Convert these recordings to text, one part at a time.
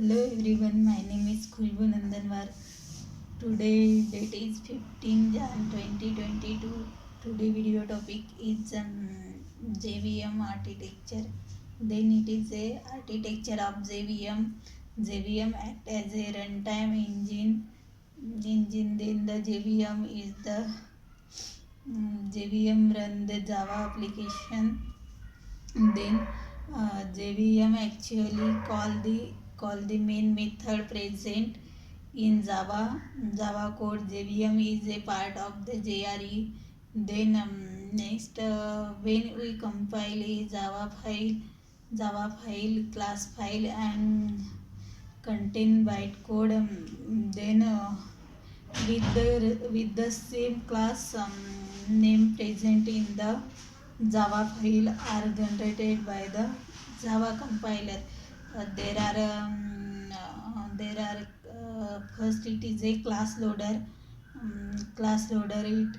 Hello everyone, my name is Khulbu Nandanwar. Today date is 15 Jan 2022. Today video topic is JVM architecture. Then it is a architecture of JVM. JVM act as a runtime engine. Then the JVM is the JVM run the Java application. Then JVM actually call the main method present in Java code. JVM is a part of the JRE. Then next, when we compile a Java file, class file, and contain bytecode, then with the same class name present in the Java file are generated by the Java compiler. There are first it is a class loader. Class loader it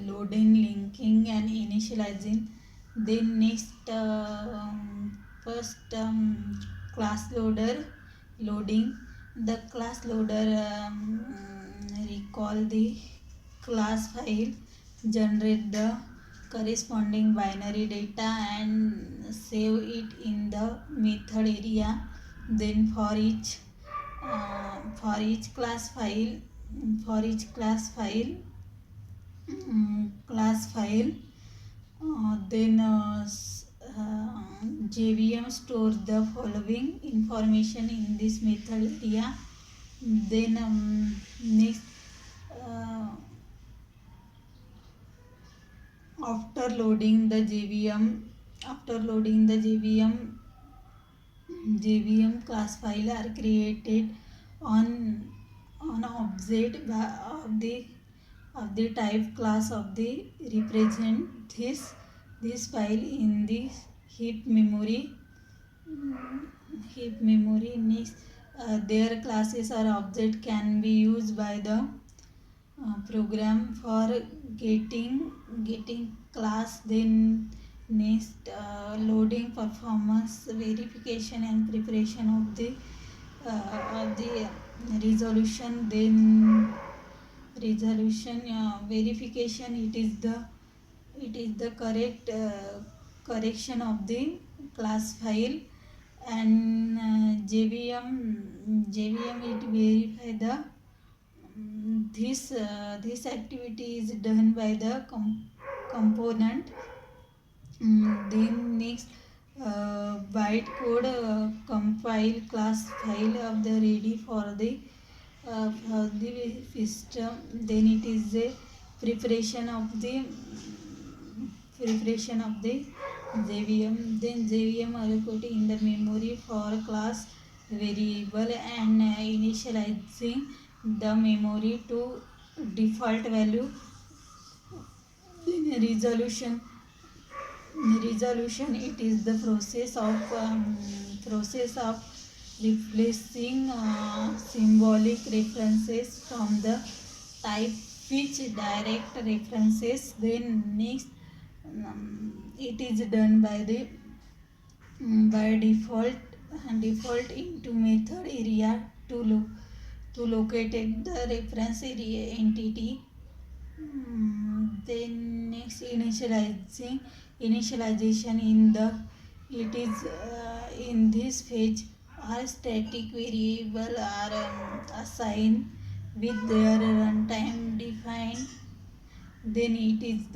loading, linking, and initializing. Then next, first class loader loading. The class loader recall the class file, generate the corresponding binary data, and save it in the method area. Then for each class file, for each class file, then JVM stores the following information in this method area. Then next, uh, after loading the JVM class file are created on object of the type class of the represent this file in the heap memory. Next, their classes or object can be used by the program for getting class. Then next, loading, performance verification, and preparation of the resolution. Then resolution verification, it is the correction of the class file. And JVM it verify the this activity is done by the component. Then next, bytecode compile class file of the ready for the system. Then it is a preparation of the JVM. Then JVM allocated in the memory for class variable, and initializing the memory to default value. Then resolution, it is the process of replacing symbolic references from the type which direct references. Then next, it is done by the by default into method area to locate the reference area entity. Then next, initialization in the it is in this phase all static variable are assigned with their runtime defined. Then it is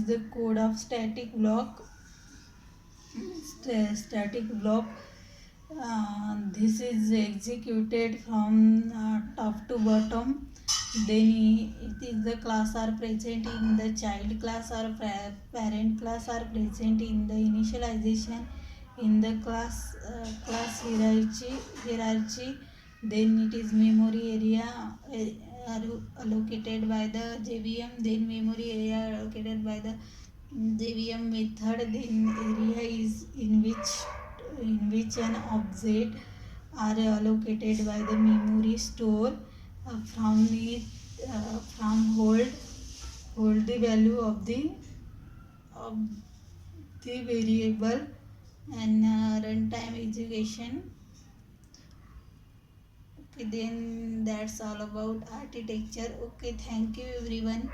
the code of static block. This is executed from top to bottom. Then it is the class are present in the child class or parent class are present in the initialization in the class hierarchy. Then it is memory area allocated by the JVM. Then memory area allocated by the JVM method. Then area is in which an object are allocated by the memory store from hold the value of the variable. And runtime education. Okay, then that's all about architecture. Okay, thank you everyone.